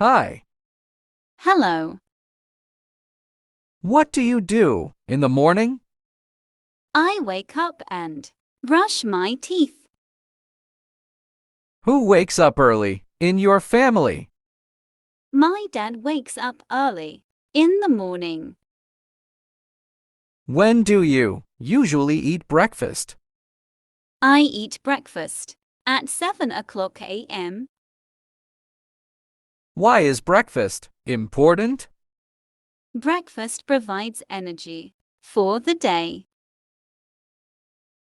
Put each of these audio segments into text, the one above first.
Hi. Hello. What do you do in the morning? I wake up and brush my teeth. Who wakes up early in your family? My dad wakes up early in the morning. When do you usually eat breakfast? I eat breakfast at 7 o'clock a.m. Why is breakfast important? Breakfast provides energy for the day.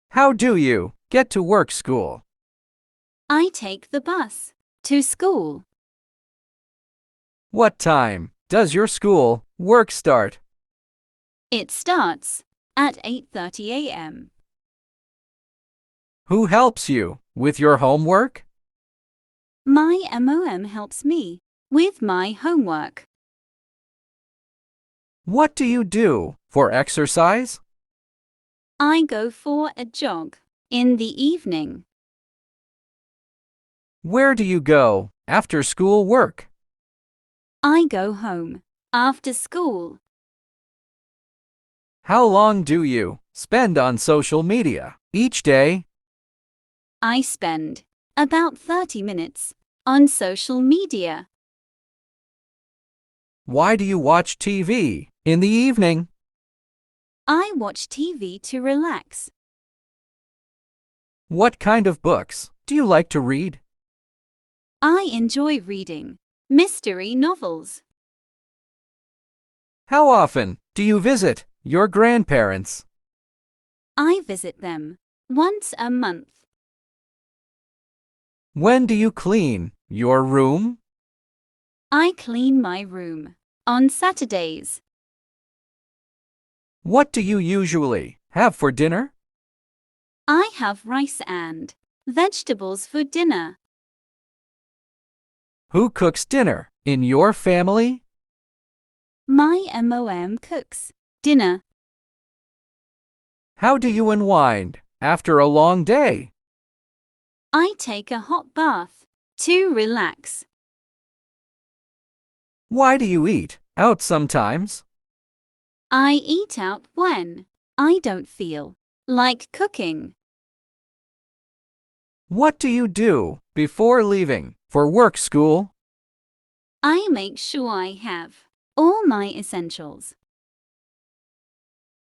How do you get to work school? I take the bus to school. What time does your school work start? It starts at 8:30 a.m. Who helps you with your homework? My MOM helps me with my homework. What do you do for exercise? I go for a jog in the evening. Where do you go after school work? I go home after school. How long do you spend on social media each day? I spend about 30 minutes on social media. Why do you watch TV in the evening? I watch TV to relax. What kind of books do you like to read? I enjoy reading mystery novels. How often do you visit your grandparents? I visit them once a month. When do you clean your room? I clean my room on Saturdays. What do you usually have for dinner? I have rice and vegetables for dinner. Who cooks dinner in your family? My MOM cooks dinner. How do you unwind after a long day? I take a hot bath to relax. Why do you eat out sometimes? I eat out when I don't feel like cooking. What do you do before leaving for work school? I make sure I have all my essentials.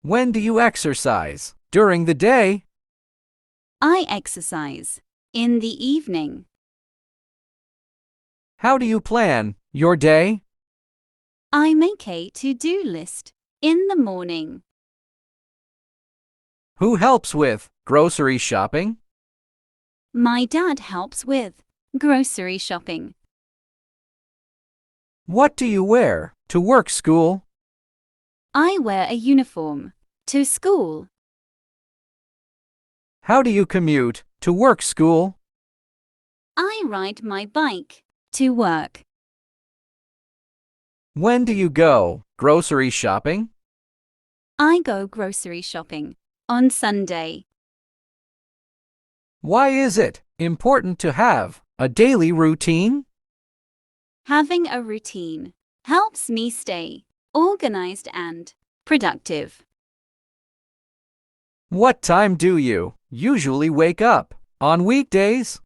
When do you exercise during the day? I exercise in the evening. How do you plan your day? I make a to-do list in the morning. Who helps with grocery shopping? My dad helps with grocery shopping. What do you wear to work school? I wear a uniform to school. How do you commute to work school? I ride my bike to work. When do you go grocery shopping? I go grocery shopping on Sunday. Why is it important to have a daily routine? Having a routine helps me stay organized and productive. What time do you usually wake up on weekdays?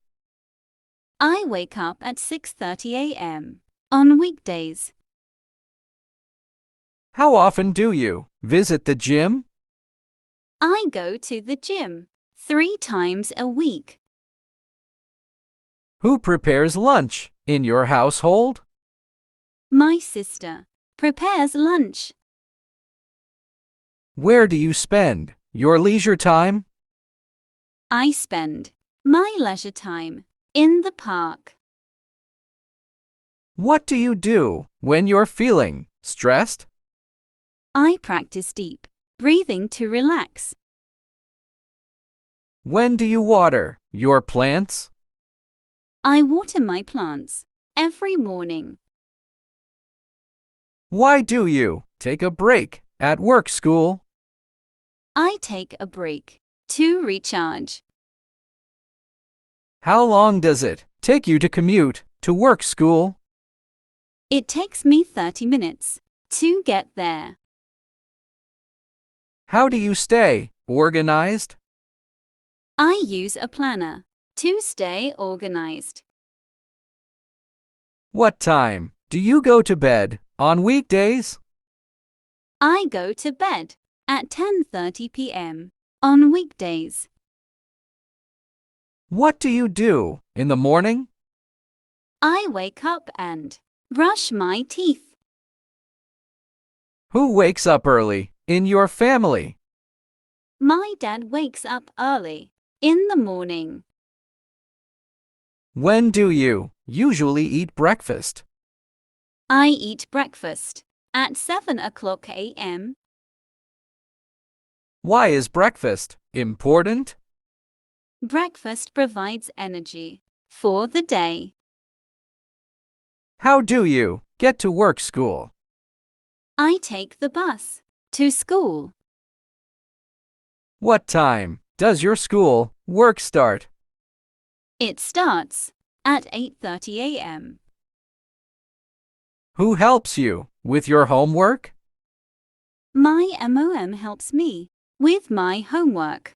I wake up at 6:30 a.m. on weekdays. How often do you visit the gym? I go to the gym 3 times a week. Who prepares lunch in your household? My sister prepares lunch. Where do you spend your leisure time? I spend my leisure time in the park. What do you do when you're feeling stressed? I practice deep breathing to relax. When do you water your plants? I water my plants every morning. Why do you take a break at work school? I take a break to recharge. How long does it take you to commute to work school? It takes me 30 minutes to get there. How do you stay organized? I use a planner to stay organized. What time do you go to bed on weekdays? I go to bed at 10:30 p.m. on weekdays. What do you do in the morning? I wake up and brush my teeth. Who wakes up early in your family? My dad wakes up early in the morning. When do you usually eat breakfast? I eat breakfast at 7 o'clock a.m. Why is breakfast important? Breakfast provides energy for the day. How do you get to work school? I take the bus to school. What time does your school work start? It starts at 8:30 a.m. Who helps you with your homework? My MOM helps me with my homework.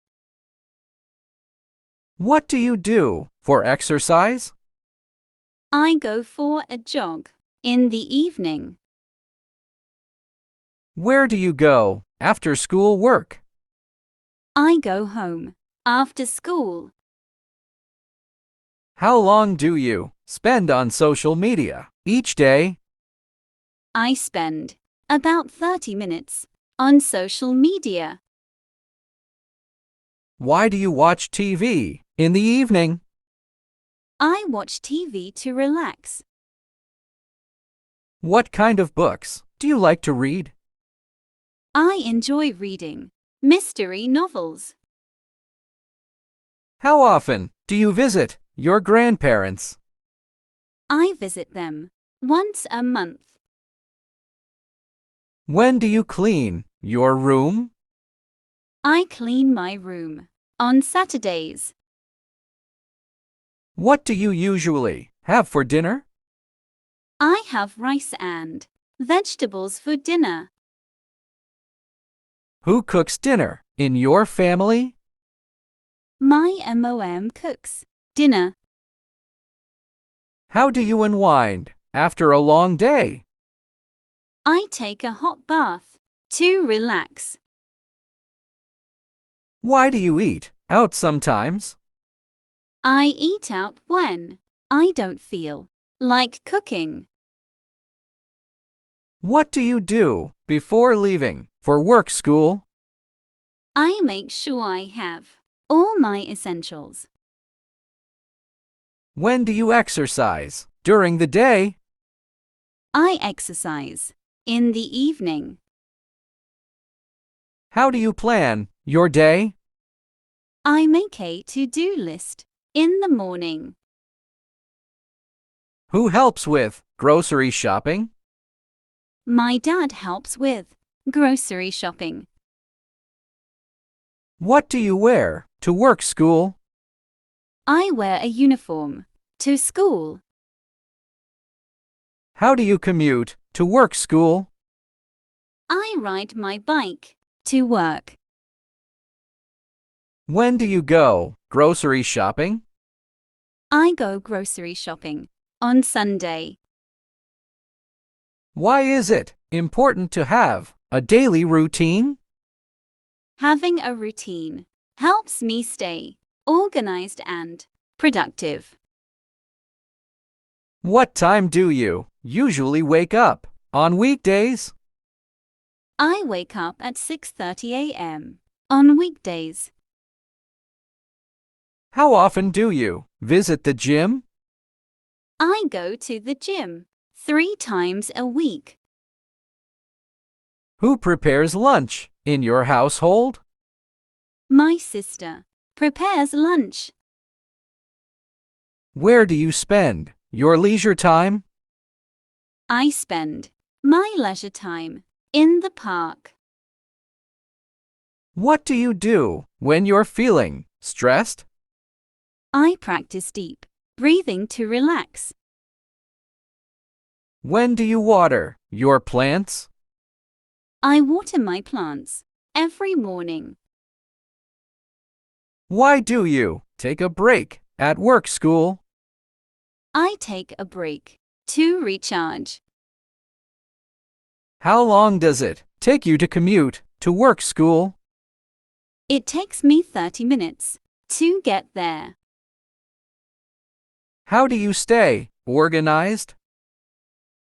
What do you do for exercise? I go for a jog in the evening. Where do you go after school work? I go home after school. How long do you spend on social media each day? I spend about 30 minutes on social media. Why do you watch TV in the evening? I watch TV to relax. What kind of books do you like to read? I enjoy reading mystery novels. How often do you visit your grandparents? I visit them once a month. When do you clean your room? I clean my room on Saturdays. What do you usually have for dinner? I have rice and vegetables for dinner. Who cooks dinner in your family? My MOM cooks dinner. How do you unwind after a long day? I take a hot bath to relax. Why do you eat out sometimes? I eat out when I don't feel like cooking. What do you do before leaving for work school? I make sure I have all my essentials. When do you exercise during the day? I exercise in the evening. How do you plan your day? I make a to-do list in the morning. Who helps with grocery shopping? My dad helps with grocery shopping. What do you wear to work school? I wear a uniform to school. How do you commute to work school? I ride my bike to work. When do you go grocery shopping? I go grocery shopping on Sunday. Why is it important to have a daily routine? Having a routine helps me stay organized and productive. What time do you usually wake up on weekdays? I wake up at 6:30 a.m. on weekdays. How often do you visit the gym? I go to the gym 3 times a week. Who prepares lunch in your household? My sister prepares lunch. Where do you spend your leisure time? I spend my leisure time in the park. What do you do when you're feeling stressed? I practice deep breathing to relax. When do you water your plants? I water my plants every morning. Why do you take a break at work, school? I take a break to recharge. How long does it take you to commute to work, school? It takes me 30 minutes to get there. How do you stay organized?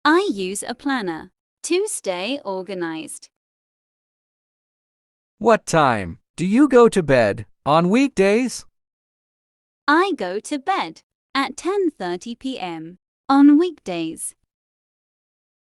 I use a planner to stay organized. What time do you go to bed on weekdays? I go to bed at 10:30 p.m. on weekdays.